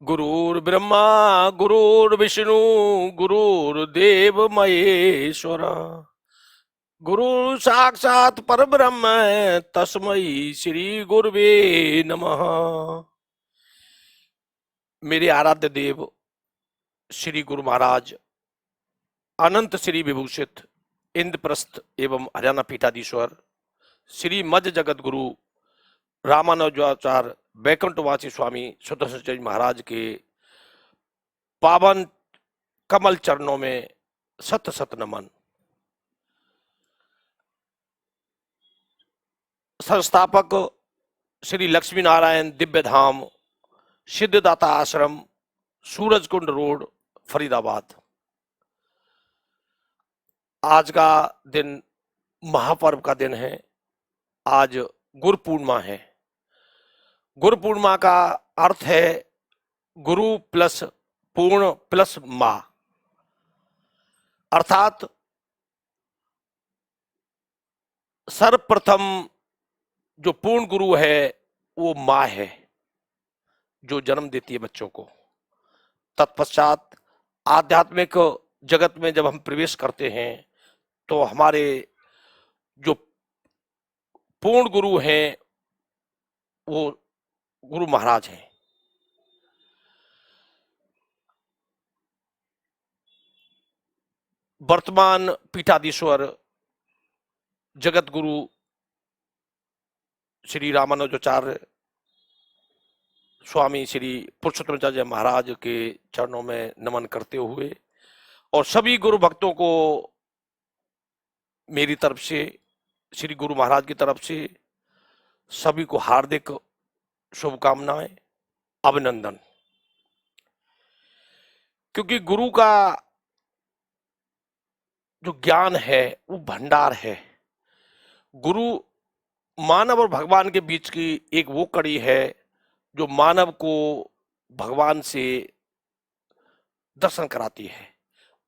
गुरुर्ब्रह्मा गुरुर्विष्णु गुरुर्देव महेश्वर गुरु साक्षात परब्रह्म तस्मै श्री गुरुवे नमः। मेरे आराध्य देव श्री गुरु महाराज अनंत श्री विभूषित इंद्रप्रस्थ एवं हरियाणा पीठाधीश्वर श्री मध्य जगत गुरु रामानुजाचार्य वैकुंठवासी स्वामी सुदर्शन महाराज के पावन कमल चरणों में सत सत नमन। संस्थापक श्री लक्ष्मी नारायण दिव्य धाम सिद्धदाता आश्रम सूरजकुंड रोड फरीदाबाद। आज का दिन महापर्व का दिन है। आज गुरु पूर्णिमा है। गुरु पूर्णिमा का अर्थ है गुरु प्लस पूर्ण प्लस मां, अर्थात सर्वप्रथम जो पूर्ण गुरु है वो मां है जो जन्म देती है बच्चों को। तत्पश्चात आध्यात्मिक जगत में जब हम प्रवेश करते हैं तो हमारे जो पूर्ण गुरु हैं वो गुरु महाराज हैं। वर्तमान पीठाधीश्वर जगत गुरु श्री रामानुजाचार्य स्वामी श्री पुरुषोत्तमाचार्य महाराज के चरणों में नमन करते हुए और सभी गुरु भक्तों को मेरी तरफ से, श्री गुरु महाराज की तरफ से सभी को हार्दिक शुभकामनाएं, अभिनंदन। क्योंकि गुरु का जो ज्ञान है वो भंडार है। गुरु मानव और भगवान के बीच की एक वो कड़ी है जो मानव को भगवान से दर्शन कराती है,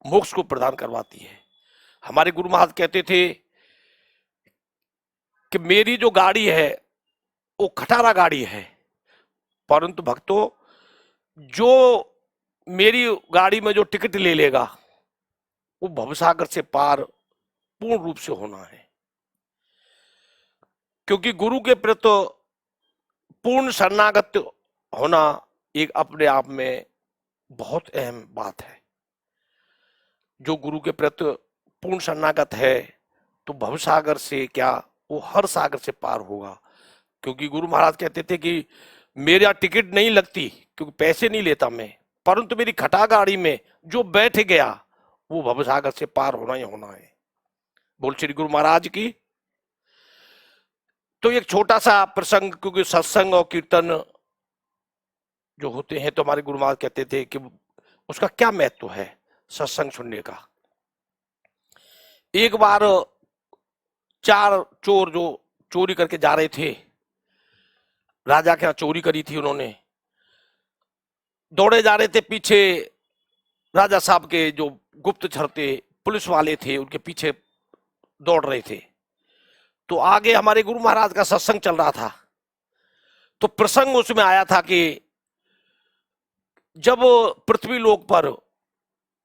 मोक्ष को प्रदान करवाती है। हमारे गुरु महाराज कहते थे कि मेरी जो गाड़ी है वो खटारा गाड़ी है, परंतु भक्तों जो मेरी गाड़ी में जो टिकट ले लेगा वो भवसागर से पार पूर्ण रूप से होना है। क्योंकि गुरु के प्रति पूर्ण शरणागत होना एक अपने आप में बहुत अहम बात है। जो गुरु के प्रति पूर्ण शरणागत है तो भवसागर से क्या, वो हर सागर से पार होगा। क्योंकि गुरु महाराज कहते थे कि मेरा टिकट नहीं लगती क्योंकि पैसे नहीं लेता मैं, परंतु मेरी खटा गाड़ी में जो बैठ गया वो भवसागर से पार होना ही होना है। बोल श्री गुरु महाराज की। तो एक छोटा सा प्रसंग, क्योंकि सत्संग और कीर्तन जो होते हैं तो हमारे गुरु महाराज कहते थे कि उसका क्या महत्व है सत्संग सुनने का। एक बार 4 चोर जो चोरी करके जा रहे थे, राजा के यहाँ चोरी करी थी उन्होंने, दौड़े जा रहे थे पीछे। राजा साहब के जो गुप्तचर थे, पुलिस वाले थे, उनके पीछे दौड़ रहे थे। तो आगे हमारे गुरु महाराज का सत्संग चल रहा था। तो प्रसंग उसमें आया था कि जब पृथ्वी लोक पर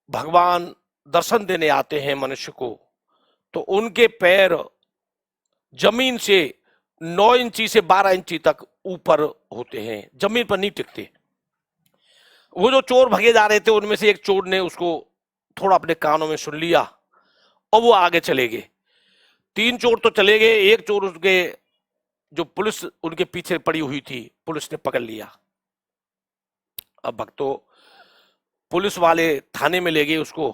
भगवान दर्शन देने आते हैं मनुष्य को, तो उनके पैर जमीन से 9 इंची से 12 इंची तक ऊपर होते हैं, जमीन पर नहीं टिकते। वो जो चोर भगे जा रहे थे उनमें से एक चोर ने उसको थोड़ा अपने कानों में सुन लिया और वो आगे चले गए। 3 चोर तो चले गए, एक चोर उसके जो पुलिस उनके पीछे पड़ी हुई थी, पुलिस ने पकड़ लिया। अब भक्तों पुलिस वाले थाने में ले गए उसको,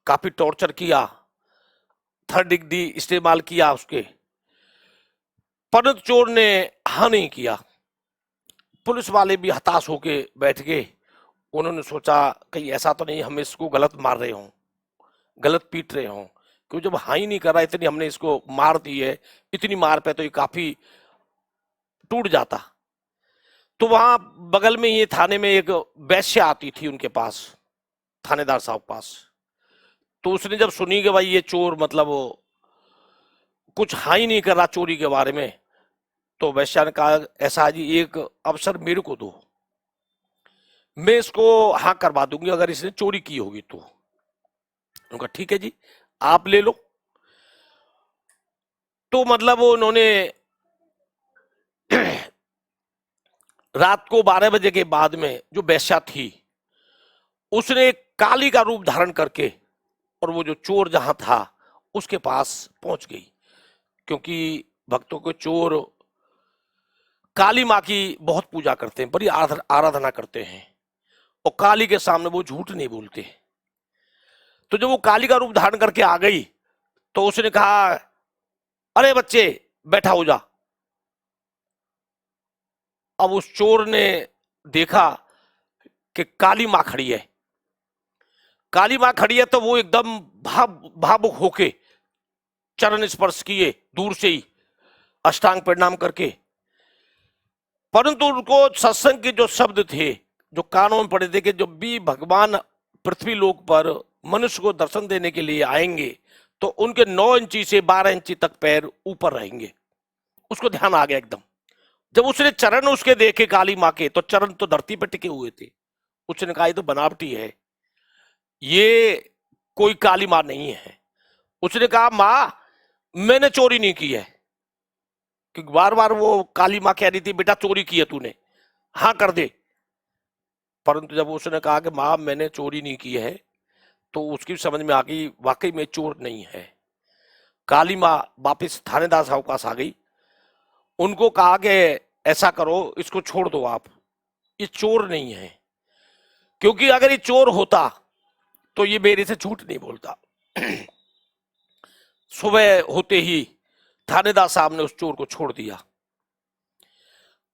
काफी टॉर्चर किया, 3rd डिग्री इस्तेमाल किया उसके, परंतु चोर ने हाँ नहीं किया। पुलिस वाले भी हताश होके बैठ गए। उन्होंने सोचा कहीं ऐसा तो नहीं हम इसको गलत मार रहे हों, गलत पीट रहे हों, क्योंकि जब हाँ ही नहीं कर रहा, इतनी हमने इसको मार दी है, इतनी मार पे तो ये काफी टूट जाता। तो वहां बगल में ये थाने में एक वैश्य आती थी उनके पास, थानेदार साहब पास। तो उसने जब सुनी कि भाई ये चोर मतलब कुछ हाँ ही नहीं कर रहा चोरी के बारे में, तो वैश्या ने कहा ऐसा जी एक अवसर मेरे को दो। मैं इसको हाँ करवा दूंगी अगर इसने चोरी की होगी तो। उनका ठीक है जी, आप ले लो। तो मतलब वो उन्होंने रात को 12 बजे के बाद में जो वेश्या थी उसने एक काली का रूप धारण करके और वो जो चोर जहां था उसके पास पहुंच गई, क्योंकि भक्तों को चोर काली माँ की बहुत पूजा करते हैं, बड़ी आराधना करते हैं और काली के सामने वो झूठ नहीं बोलते। तो जब वो काली का रूप धारण करके आ गई तो उसने कहा, अरे बच्चे बैठा हो जा। अब उस चोर ने देखा कि काली माँ खड़ी है, काली माँ खड़ी है, तो वो एकदम भावुक होके चरण स्पर्श किए दूर से ही अष्टांग प्रणाम करके। परंतु उनको सत्संग के जो शब्द थे जो कानों में पड़े थे कि जब भी भगवान पृथ्वी लोक पर मनुष्य को दर्शन देने के लिए आएंगे तो उनके 9 इंची से 12 इंची तक पैर ऊपर रहेंगे, उसको ध्यान आ गया एकदम। जब उसने चरण उसके देखे काली माँ के, तो चरण तो धरती पर टिके हुए थे। उसने कहा ये तो बनावटी है, ये कोई काली माँ नहीं है। उसने कहा माँ मैंने चोरी नहीं की है, क्योंकि बार बार वो काली माँ कह रही थी बेटा चोरी की है तूने, हाँ कर दे। परंतु जब उसने कहा कि माँ मैंने चोरी नहीं की है, तो उसकी समझ में आ गई वाकई में चोर नहीं है। काली माँ वापिस थानेदार साहब के पास आ गई, उनको कहा कि ऐसा करो इसको छोड़ दो आप, ये चोर नहीं है, क्योंकि अगर ये चोर होता तो ये मेरे से झूठ नहीं बोलता। सुबह होते ही थानेदार साहब ने उस चोर को छोड़ दिया।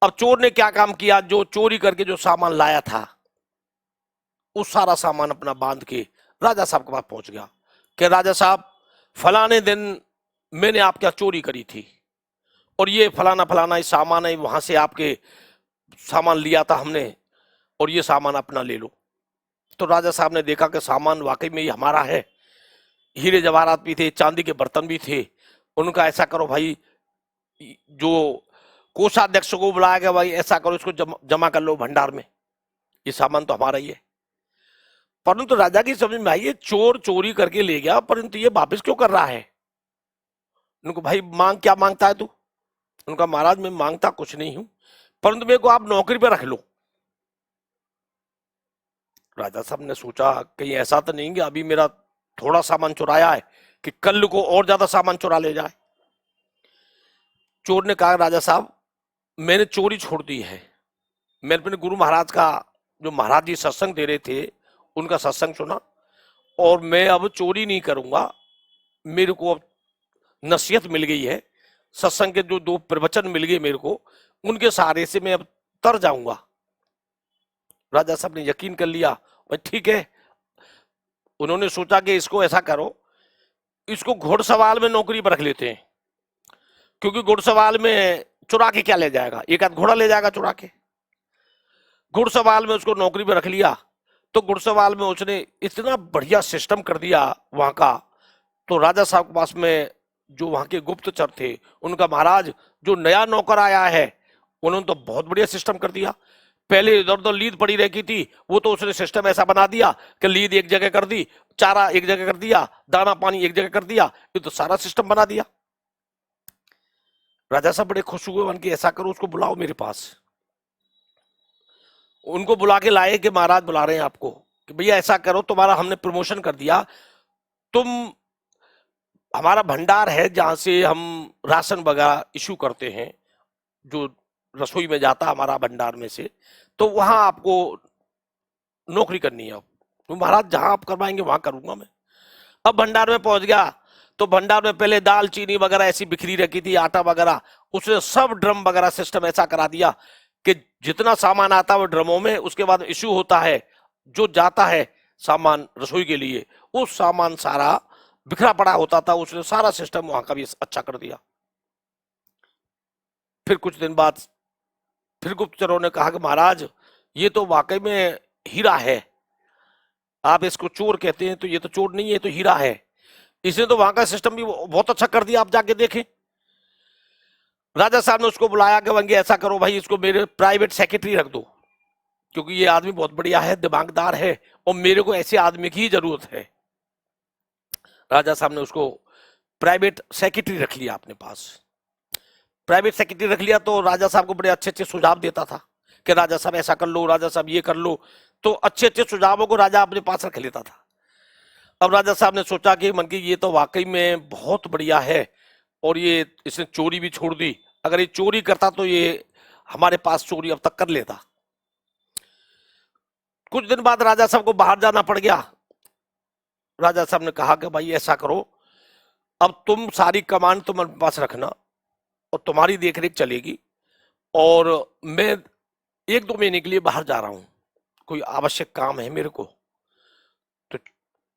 अब चोर ने क्या काम किया, जो चोरी करके जो सामान लाया था उस सारा सामान अपना बांध के राजा साहब के पास पहुंच गया कि राजा साहब फलाने दिन मैंने आपके यहाँ चोरी करी थी और ये फलाना फलाना इस सामान है, वहां से आपके सामान लिया था हमने और ये सामान अपना ले लो। तो राजा साहब ने देखा कि सामान वाकई में ही हमारा है, हीरे जवाहरात भी थे, चांदी के बर्तन भी थे। उनका ऐसा करो भाई, जो कोषाध्यक्ष को बुलाया गया, भाई ऐसा करो इसको जमा कर लो भंडार में, ये सामान तो हमारा ही है। परंतु राजा की समझ में आई ये चोर चोरी करके ले गया, परंतु ये वापस क्यों कर रहा है। उनको भाई मांग क्या मांगता है तू। उनका महाराज मैं मांगता कुछ नहीं हूं, परंतु मेरे को आप नौकरी पे रख लो। राजा साहब ने सोचा कहीं ऐसा तो नहीं कि अभी मेरा थोड़ा सामान चुराया है कि कल को और ज्यादा सामान चुरा ले जाए। चोर ने कहा राजा साहब मैंने चोरी छोड़ दी है, मैंने अपने गुरु महाराज का, जो महाराज जी सत्संग दे रहे थे उनका सत्संग सुना और मैं अब चोरी नहीं करूंगा। मेरे को अब नसीहत मिल गई है, सत्संग के जो 2 प्रवचन मिल गए मेरे को, उनके सहारे से मैं अब तर जाऊंगा। राजा साहब ने यकीन कर लिया, भाई ठीक है। उन्होंने सोचा कि इसको ऐसा करो, इसको घुड़सवार में नौकरी पर रख लेते हैं, क्योंकि घुड़सवार में चुरा के क्या ले जाएगा, एक आध घोड़ा ले जाएगा चुरा के। घुड़सवार में उसको नौकरी पर रख लिया। तो घुड़सवार में उसने इतना बढ़िया सिस्टम कर दिया वहां का। तो राजा साहब के पास में जो वहां के गुप्तचर थे, उनका महाराज जो नया नौकर आया है उन्होंने तो बहुत बढ़िया सिस्टम कर दिया। पहले इधर उधर लीद पड़ी रहती थी, वो तो उसने सिस्टम ऐसा बना दिया कि लीद एक जगह कर दी, चारा एक जगह कर दिया, दाना पानी एक जगह कर दिया, ये तो सारा सिस्टम बना दिया। राजा साहब बड़े खुश हुए, बन के ऐसा करो उसको बुलाओ मेरे पास। उनको बुला के लाए कि महाराज बुला रहे हैं आपको, कि भैया ऐसा करो तुम्हारा हमने प्रमोशन कर दिया, तुम हमारा भंडार है जहां से हम राशन वगैरह इशू करते हैं, जो रसोई में जाता हमारा भंडार में से, तो वहां आपको नौकरी करनी है। अब तो महाराज जहां आप करवाएंगे वहां करूंगा मैं। अब भंडार में पहुंच गया तो भंडार में पहले दाल चीनी वगैरह ऐसी बिखरी रखी थी, आटा वगैरह, उसने सब ड्रम वगैरह सिस्टम ऐसा करा दिया कि जितना सामान आता है वो ड्रमों में, उसके बाद इशू होता है, जो जाता है सामान रसोई के लिए वो सामान सारा बिखरा पड़ा होता था। उसने सारा सिस्टम वहां का भी अच्छा कर दिया। फिर कुछ दिन बाद फिर गुप्तचरों ने कहा कि महाराज ये तो वाकई में हीरा है, आप इसको चोर कहते हैं तो ये तो चोर नहीं है, ये तो हीरा है। इसने तो वहां का सिस्टम भी बहुत अच्छा कर दिया, आप जाके देखें। राजा साहब ने उसको बुलाया कि वंगे ऐसा करो भाई, इसको मेरे प्राइवेट सेक्रेटरी रख दो, क्योंकि ये आदमी बहुत बढ़िया है, दिमागदार है, और मेरे को ऐसे आदमी की ही जरूरत है। राजा साहब ने उसको प्राइवेट सेक्रेटरी रख लिया अपने पास। प्राइवेट सेक्रेटरी रख लिया तो राजा साहब को बड़े अच्छे अच्छे सुझाव देता था कि राजा साहब ऐसा कर लो, राजा साहब ये कर लो। तो अच्छे अच्छे सुझावों को राजा अपने पास रख लेता था। अब राजा साहब ने सोचा कि मन की ये तो वाकई में बहुत बढ़िया है, और ये इसने चोरी भी छोड़ दी। अगर ये चोरी करता तो ये हमारे पास चोरी अब तक कर लेता। कुछ दिन बाद राजा साहब को बाहर जाना पड़ गया। राजा साहब ने कहा कि भाई ऐसा करो, अब तुम सारी कमान तुम अपने पास रखना और तुम्हारी देखरेख चलेगी, और मैं 1-2 महीने के लिए बाहर जा रहा हूं, कोई आवश्यक काम है मेरे को। तो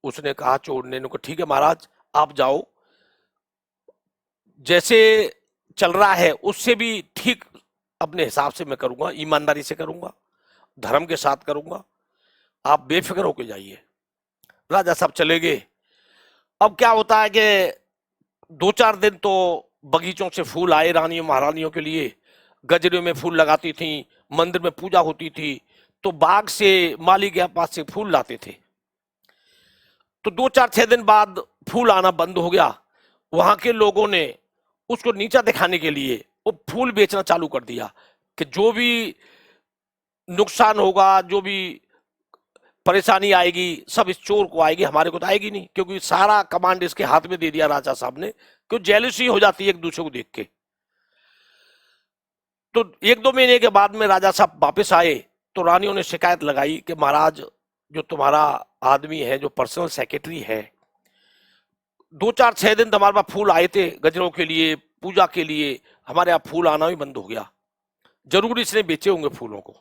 उसने कहा, चोर ने को, ठीक है महाराज आप जाओ, जैसे चल रहा है उससे भी ठीक अपने हिसाब से मैं करूंगा, ईमानदारी से करूंगा, धर्म के साथ करूंगा, आप बेफिक्र होकर जाइए। राजा साहब चले गए। अब क्या होता है कि 2-4 दिन तो बगीचों से फूल आए रानियों महारानियों के लिए, गजरे में फूल लगाती थी, मंदिर में पूजा होती थी, तो बाग से माली के पास से फूल लाते थे। तो 2-4-6 दिन बाद फूल आना बंद हो गया। वहां के लोगों ने उसको नीचा दिखाने के लिए वो फूल बेचना चालू कर दिया कि जो भी नुकसान होगा, जो भी परेशानी आएगी, सब इस चोर को आएगी, हमारे को तो आएगी नहीं, क्योंकि सारा कमांड इसके हाथ में दे दिया राजा साहब ने। क्यों जेलसी हो जाती है एक दूसरे को देख के। तो 1-2 महीने के बाद में राजा साहब वापस आए तो रानियों ने शिकायत लगाई कि महाराज, जो तुम्हारा आदमी है, जो पर्सनल सेक्रेटरी है, 2-4-6 दिन तुम्हारे पास फूल आए थे गजरों के लिए, पूजा के लिए, हमारे यहाँ फूल आना भी बंद हो गया, जरूर इसने बेचे होंगे फूलों को।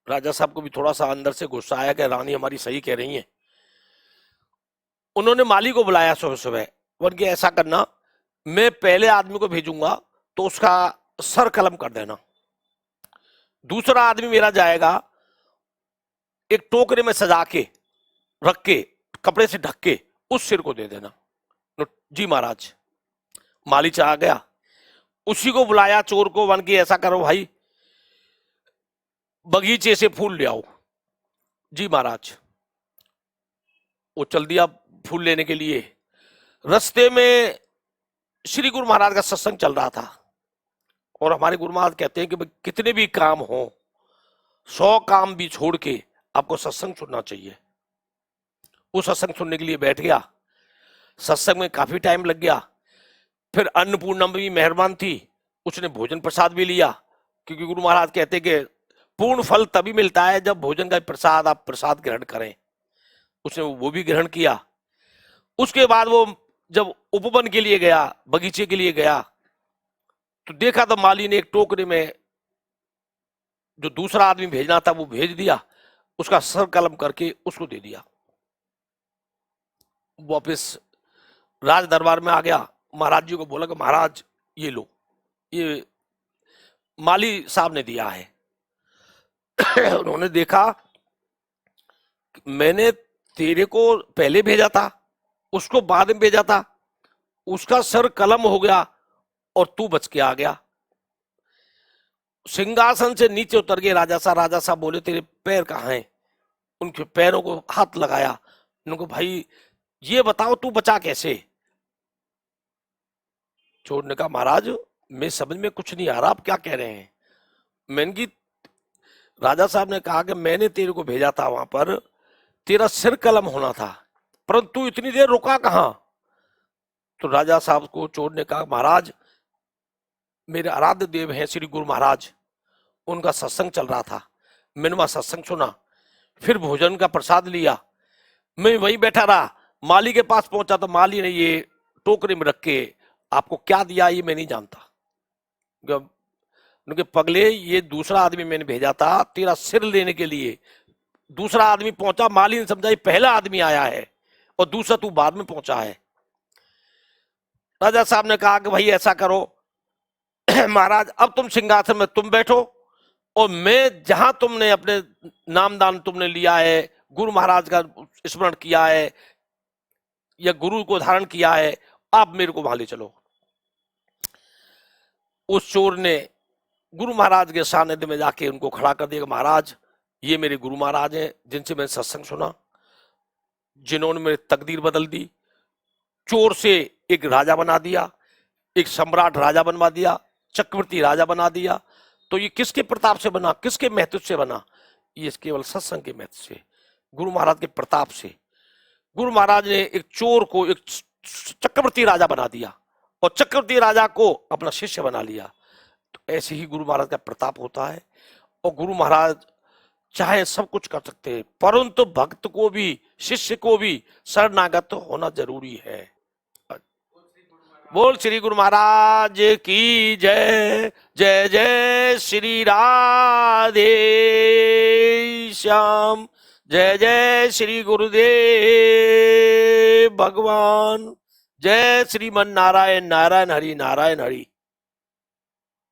राजा साहब को भी थोड़ा सा अंदर से गुस्सा आया कि रानी हमारी सही कह रही है। उन्होंने माली को बुलाया सुबह सुबह, उनके ऐसा करना, मैं पहले आदमी को भेजूंगा तो उसका सर कलम कर देना, दूसरा आदमी मेरा जाएगा, एक टोकरे में सजा के रख के कपड़े से ढक के उस सिर को दे देना। जी महाराज। माली चला गया, उसी को बुलाया चोर को, वन की ऐसा करो भाई, बगीचे से फूल ले आओ। जी महाराज। वो चल दिया फूल लेने के लिए। रास्ते में श्री गुरु महाराज का सत्संग चल रहा था, और हमारे गुरु महाराज कहते हैं कि कितने भी काम हो, 100 काम भी छोड़ के आपको सत्संग सुनना चाहिए। वो सत्संग सुनने के लिए बैठ गया। सत्संग में काफी टाइम लग गया। फिर अन्नपूर्णा भी मेहरबान थी, उसने भोजन प्रसाद भी लिया, क्योंकि गुरु महाराज कहते कि पूर्ण फल तभी मिलता है जब भोजन का प्रसाद आप प्रसाद ग्रहण करें। उसने वो भी ग्रहण किया। उसके बाद वो जब उपवन के लिए गया, बगीचे के लिए गया, तो देखा तो माली ने एक टोकरे में जो दूसरा आदमी भेजना था वो भेज दिया, उसका सर कलम करके उसको दे दिया। वापिस राज दरबार में आ गया, महाराज जी को बोला कि महाराज ये लो, ये माली साहब ने दिया है। उन्होंने देखा, मैंने तेरे को पहले भेजा था, उसको बाद में भेजा था, उसका सर कलम हो गया और तू बच के आ गया। सिंहासन से नीचे उतर गए राजा साहब। राजा साहब बोले तेरे पैर कहाँ हैं? उनके पैरों को हाथ लगाया, उनको भाई ये बताओ तू बचा कैसे? चोर ने कहा महाराज मैं समझ में कुछ नहीं आ रहा, आप क्या कह रहे हैं? मैंने राजा साहब ने कहा कि मैंने तेरे को भेजा था, वहां पर तेरा सिर कलम होना था, परंतु इतनी देर रुका कहां? तो राजा साहब को चोर ने कहा महाराज मेरे आराध्य देव हैं श्री गुरु महाराज, उनका सत्संग चल रहा था, मैंने वहां सत्संग सुना, फिर भोजन का प्रसाद लिया, मैं वहीं बैठा रहा, माली के पास पहुंचा तो माली ने ये टोकरे में रख के आपको क्या दिया ये मैं नहीं जानता। उनके पगले, ये दूसरा आदमी मैंने भेजा था तेरा सिर लेने के लिए, दूसरा आदमी पहुंचा, माली ने समझा ये पहला आदमी आया है और दूसरा तू बाद में पहुंचा है। राजा साहब ने कहा कि भाई ऐसा करो महाराज, अब तुम सिंहासन में तुम बैठो और मैं जहां तुमने अपने नामदान तुमने लिया है, गुरु महाराज का स्मरण किया है या गुरु को धारण किया है, आप मेरे को वहां ले चलो। उस चोर ने गुरु महाराज के सानिध्य में जाके उनको खड़ा कर दिया, महाराज ये मेरे गुरु महाराज हैं जिनसे मैंने सत्संग सुना, जिन्होंने मेरी तकदीर बदल दी, चोर से एक राजा बना दिया, एक सम्राट राजा बनवा दिया, चक्रवर्ती राजा बना दिया। तो ये किसके प्रताप से बना, किसके महत्व से बना? ये केवल सत्संग के महत्व से, गुरु महाराज के प्रताप से। गुरु महाराज ने एक चोर को एक चक्रवर्ती राजा बना दिया और चक्रवर्ती राजा को अपना शिष्य बना लिया। तो ऐसे ही गुरु महाराज का प्रताप होता है। और गुरु महाराज चाहे सब कुछ कर सकते हैं, परंतु भक्त को भी, शिष्य को भी शरणागत होना जरूरी है। बोल श्री गुरु महाराज की जय। जय जय श्री राधे श्याम। जय जय श्री गुरुदेव भगवान। जय श्रीमन नारायण नारायण हरि नारायण हरि।